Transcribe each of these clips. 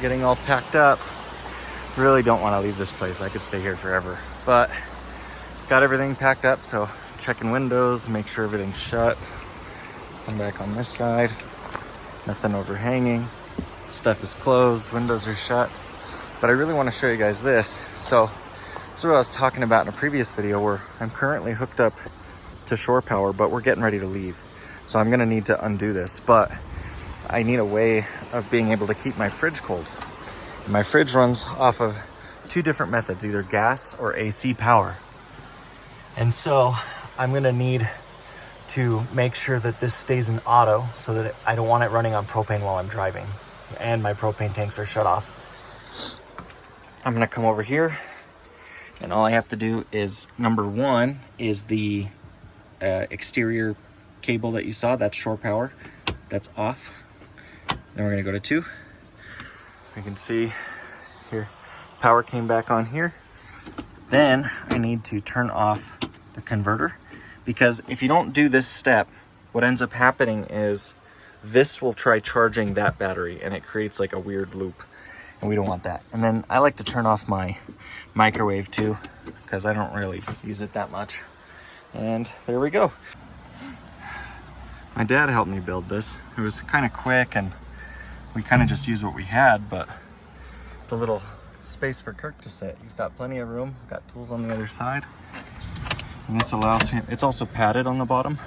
Getting all packed up. Really don't want to leave this place. I could stay here forever, but got everything packed up. So checking windows, make sure everything's shut. Come back on this side, nothing overhanging, stuff is closed, windows are shut. But I really want to show you guys this. So that's what I was talking about in a previous video, where I'm currently hooked up to shore power, but we're getting ready to leave. So I'm gonna need to undo this, but I need a way of being able to keep my fridge cold. And my fridge runs off of two different methods, either gas or AC power. And so I'm gonna need to make sure that this stays in auto, so that I don't want it running on propane while I'm driving, and my propane tanks are shut off. I'm gonna come over here, and all I have to do is, number one is the exterior cable that you saw, that's shore power, that's off. Then we're gonna go to 2. We can see here, power came back on here. Then I need to turn off the converter, because if you don't do this step, what ends up happening is this will try charging that battery, and it creates like a weird loop, and we don't want that. And then I like to turn off my microwave too, because I don't really use it that much. And there we go. My dad helped me build this. It was kind of quick, and we kind of just used what we had, but it's a little space for Kirk to sit. He's got plenty of room, got tools on the other side. And this allows him, it's also padded on the bottom.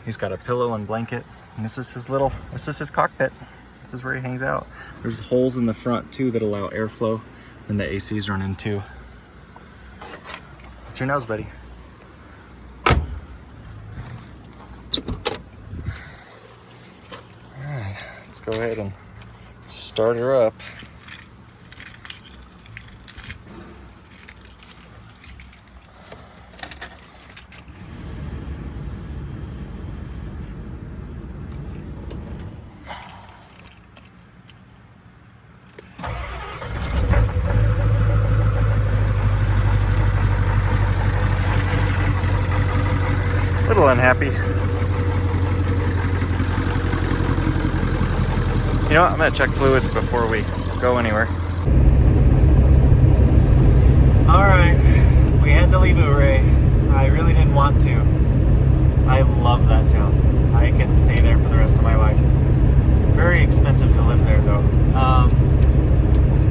He's got a pillow and blanket, and this is his cockpit. This is where he hangs out. There's holes in the front too that allow airflow, and the AC's running too. What's your nose, buddy? Let's go ahead and start her up. A little unhappy. You know what, I'm gonna check fluids before we go anywhere. All right, we had to leave Ouray. I really didn't want to. I love that town. I can stay there for the rest of my life. Very expensive to live there though.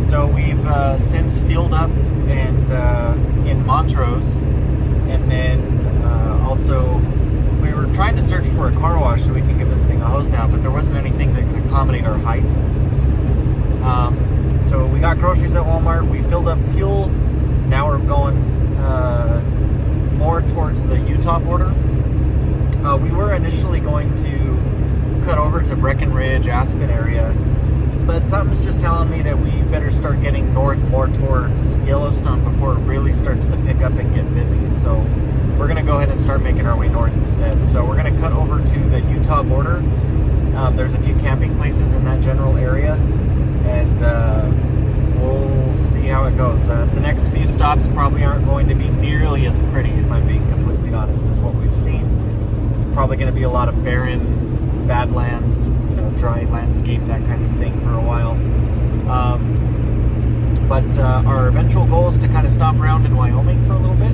So we've since fueled up and in Montrose, and then also we were trying to search for a car wash so we can give this thing a hose down, but there wasn't anything that could accommodate our height. So we got groceries at Walmart, we filled up fuel. Now we're going more towards the Utah border. We were initially going to cut over to Breckenridge, Aspen area, but something's just telling me that we better start getting north more towards Yellowstone before it really starts to pick up and get busy. So we're gonna go ahead and start making our way north instead. So we're gonna cut over to the Utah border. There's a few camping places in that general area, and we'll see how it goes. The next few stops probably aren't going to be nearly as pretty, if I'm being completely honest, as what we've seen. It's probably gonna be a lot of barren, badlands, dry landscape, that kind of thing for a while. But our eventual goal is to kind of stop around in Wyoming for a little bit.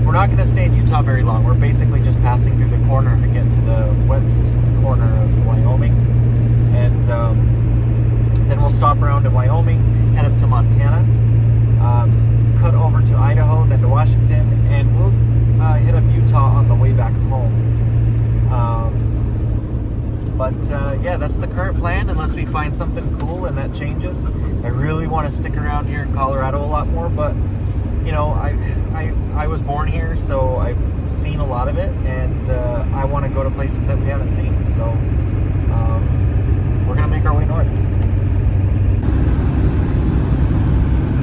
We're not going to stay in Utah very long. We're basically just passing through the corner to get to the west corner of Wyoming. And then we'll stop around in Wyoming, head up to Montana, cut over to Idaho, then to Washington, and we'll hit up Utah on the way back home. Yeah, that's the current plan, unless we find something cool and that changes. I really want to stick around here in Colorado a lot more, but I was born here, so I've seen a lot of it, and I want to go to places that we haven't seen. So we're gonna make our way north.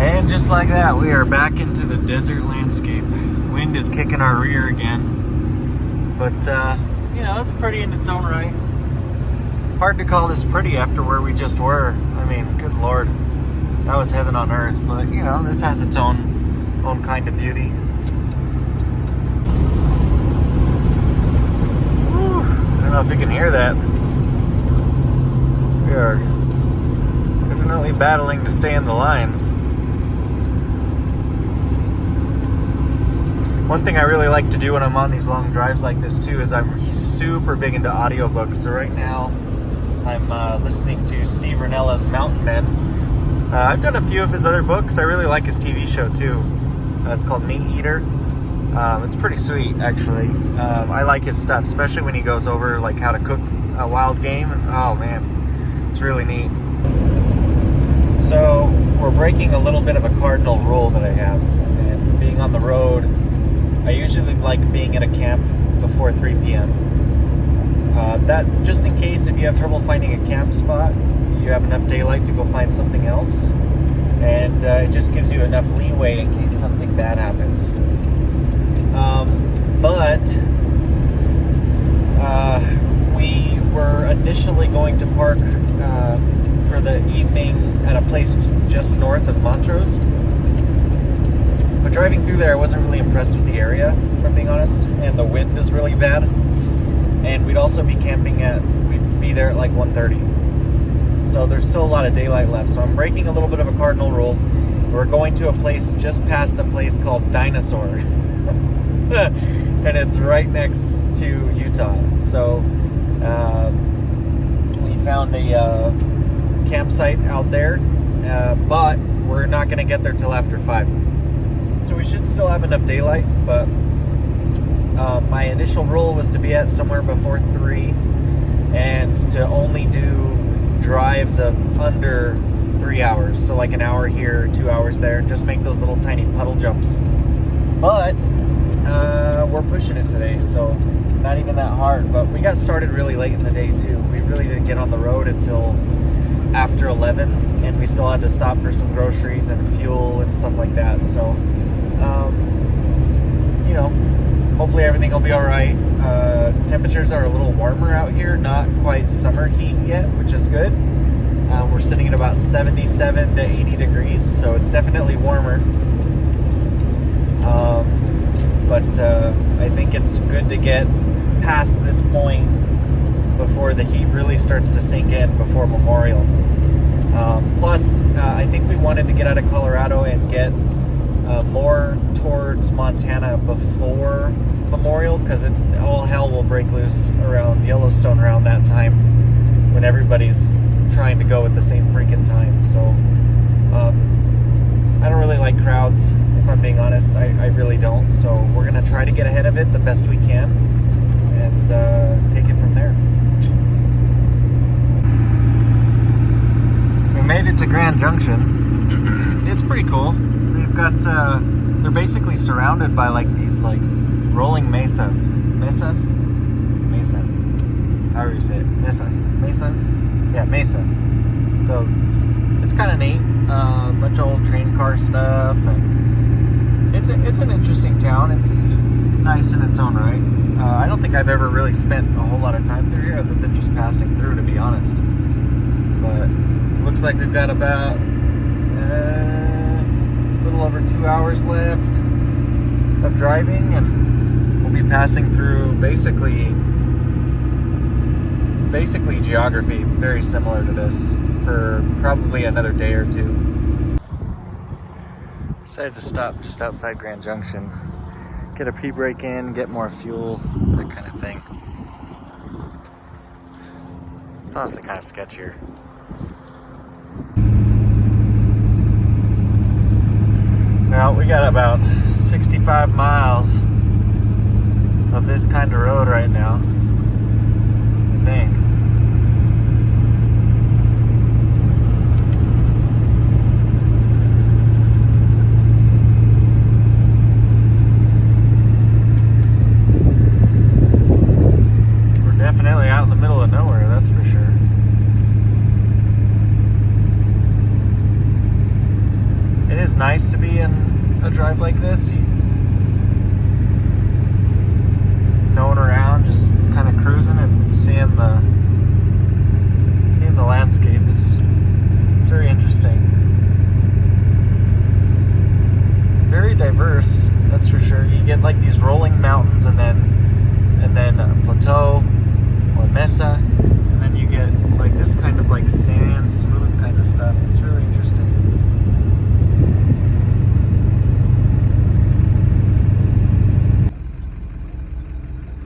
And just like that, we are back into the desert landscape. Wind is kicking our rear again, but you know, it's pretty in its own right. Hard to call this pretty after where we just were. I mean, good Lord, that was heaven on earth. But you know, this has its own kind of beauty. Whew. I don't know if you can hear that. We are definitely battling to stay in the lines. One thing I really like to do when I'm on these long drives like this too is I'm super big into audiobooks. So right now I'm listening to Steve Rinella's Mountain Men. I've done a few of his other books. I really like his TV show too. It's called Meat Eater. It's pretty sweet, actually. I like his stuff, especially when he goes over like how to cook a wild game. Oh man, it's really neat. So we're breaking a little bit of a cardinal rule that I have, and being on the road, I usually like being at a camp before 3 p.m. That just in case if you have trouble finding a camp spot, you have enough daylight to go find something else, and it just gives you enough leeway in case something bad happens. But we were initially going to park for the evening at a place just north of Montrose. But driving through there, I wasn't really impressed with the area, if I'm being honest, and the wind is really bad. And we'd also be we'd be there at like 1:30. So there's still a lot of daylight left. So I'm breaking a little bit of a cardinal rule. We're going to a place just past a place called Dinosaur. And it's right next to Utah. So we found a campsite out there, but we're not going to get there till after 5. So we should still have enough daylight, but my initial rule was to be at somewhere before 3 and to only do drives of under 3 hours. So like an hour here, 2 hours there, just make those little tiny puddle jumps. But we're pushing it today, so not even that hard. But we got started really late in the day too. We really didn't get on the road until after 11, and we still had to stop for some groceries and fuel and stuff like that. So you know, hopefully everything will be all right. Temperatures are a little warmer out here, not quite summer heat yet, which is good. We're sitting at about 77 to 80 degrees, so it's definitely warmer. But I think it's good to get past this point before the heat really starts to sink in before Memorial. Plus, I think we wanted to get out of Colorado and get more towards Montana before Memorial, because all hell will break loose around Yellowstone around that time when everybody's trying to go at the same freaking time. So I don't really like crowds, if I'm being honest. I really don't. So we're gonna try to get ahead of it the best we can and take it from there. We made it to Grand Junction. It's pretty cool. They've got they're basically surrounded by like these like rolling mesas. However you say it. Mesas. Yeah, mesa. So it's kind of neat. A bunch of old train car stuff, and it's an interesting town. It's nice in its own right. I don't think I've ever really spent a whole lot of time through here other than just passing through, to be honest. But it looks like we've got about a little over 2 hours left of driving, and we'll be passing through basically geography very similar to this for probably another day or two. Decided to stop just outside Grand Junction, get a P-brake in, get more fuel, that kind of thing. It's honestly kind of sketchier. Now we got about 65 miles of this kind of road right now, I think. a drive like this, going around, just kind of cruising and seeing the landscape. It's very interesting. Very diverse, that's for sure. You get like these rolling mountains and then a plateau or mesa, and then you get like this kind of like sand, smooth kind of stuff. It's really interesting.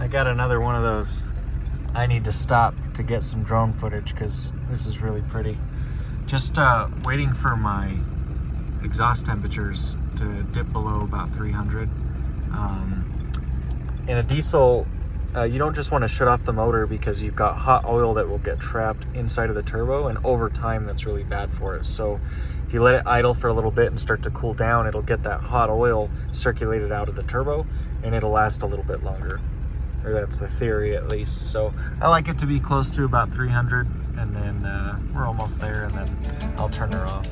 I got another one of those. I need to stop to get some drone footage because this is really pretty. Just waiting for my exhaust temperatures to dip below about 300. In a diesel, you don't just want to shut off the motor because you've got hot oil that will get trapped inside of the turbo, and over time that's really bad for it. So if you let it idle for a little bit and start to cool down, it'll get that hot oil circulated out of the turbo and it'll last a little bit longer. Or that's the theory at least. So I like it to be close to about 300, and then we're almost there, and then I'll turn her off.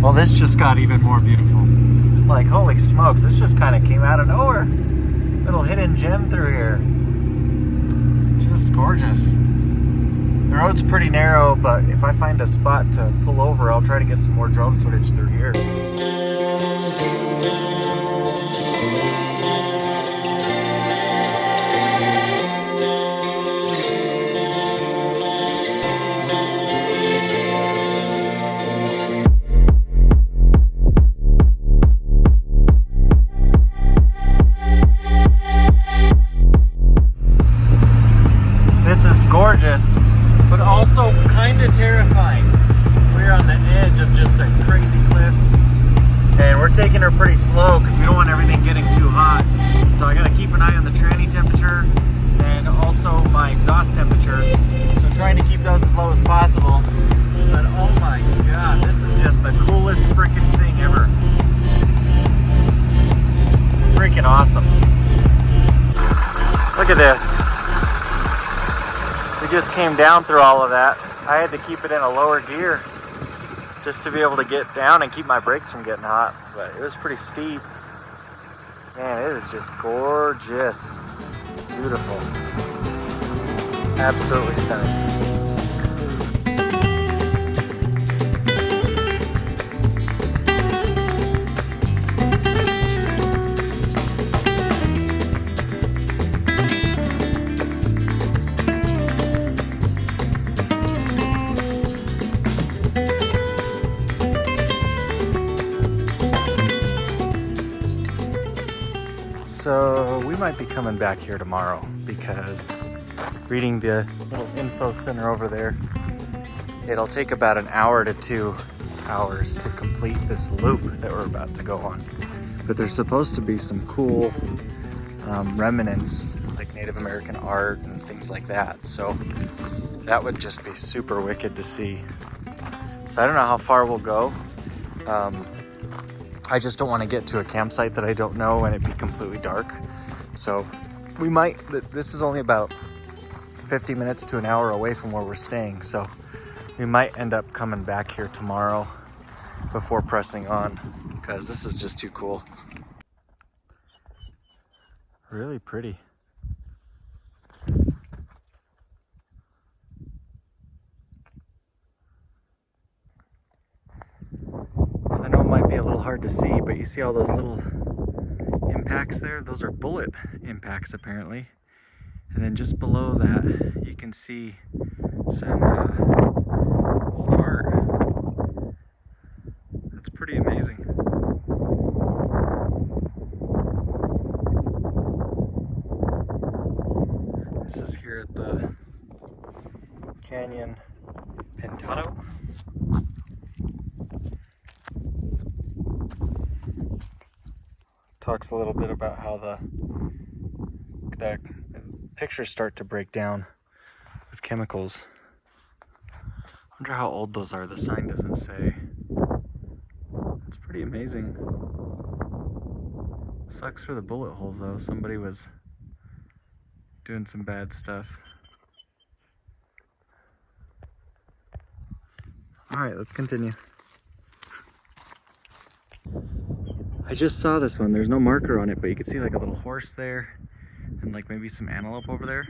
Well, this just got even more beautiful. Like, holy smokes, this just kind of came out of nowhere. Little hidden gem through here. Just gorgeous. The road's pretty narrow, but if I find a spot to pull over, I'll try to get some more drone footage through here. Gorgeous, but also kind of terrifying. We're on the edge of just a crazy cliff, and we're taking her pretty slow because we don't want everything getting too hot. So I got to keep an eye on the tranny temperature and also my exhaust temperature. So trying to keep those as low as possible. But oh my god, this is just the coolest freaking thing ever. Freaking awesome. Look at this. We just came down through all of that. I had to keep it in a lower gear just to be able to get down and keep my brakes from getting hot, but it was pretty steep. Man, it is just gorgeous. Beautiful. Absolutely stunning. So we might be coming back here tomorrow because reading the little info center over there, it'll take about an hour to 2 hours to complete this loop that we're about to go on. But there's supposed to be some cool remnants like Native American art and things like that. So that would just be super wicked to see. So I don't know how far we'll go. I just don't want to get to a campsite that I don't know and it be completely dark. So we might, this is only about 50 minutes to an hour away from where we're staying. So we might end up coming back here tomorrow before pressing on because this is just too cool. Really pretty. I know it might be a little hard to see, but you see all those little impacts there? Those are bullet impacts apparently. And then just below that, you can see some old art. Canyon Pintado. Talks a little bit about how the pictures start to break down with chemicals. Wonder how old those are. The sign doesn't say. It's pretty amazing. Sucks for the bullet holes though. Somebody was doing some bad stuff. All right, let's continue. I just saw this one. There's no marker on it, but you can see like a little horse there and like maybe some antelope over there.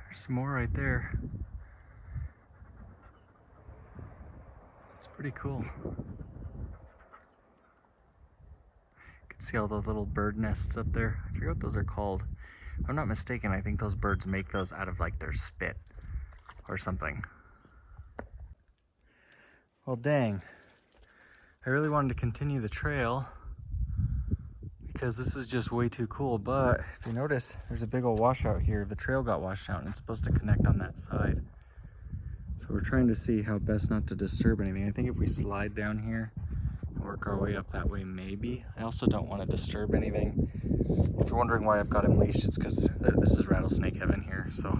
There's some more right there. It's pretty cool. You can see all the little bird nests up there. I forget what those are called. If I'm not mistaken, I think those birds make those out of like their spit or something. Well, dang. I really wanted to continue the trail because this is just way too cool, but if you notice, there's a big old washout here. The trail got washed out and it's supposed to connect on that side. So we're trying to see how best not to disturb anything. I think if we slide down here and work our way up that way, maybe. I also don't want to disturb anything. If you're wondering why I've got him leashed, it's because this is rattlesnake heaven here. So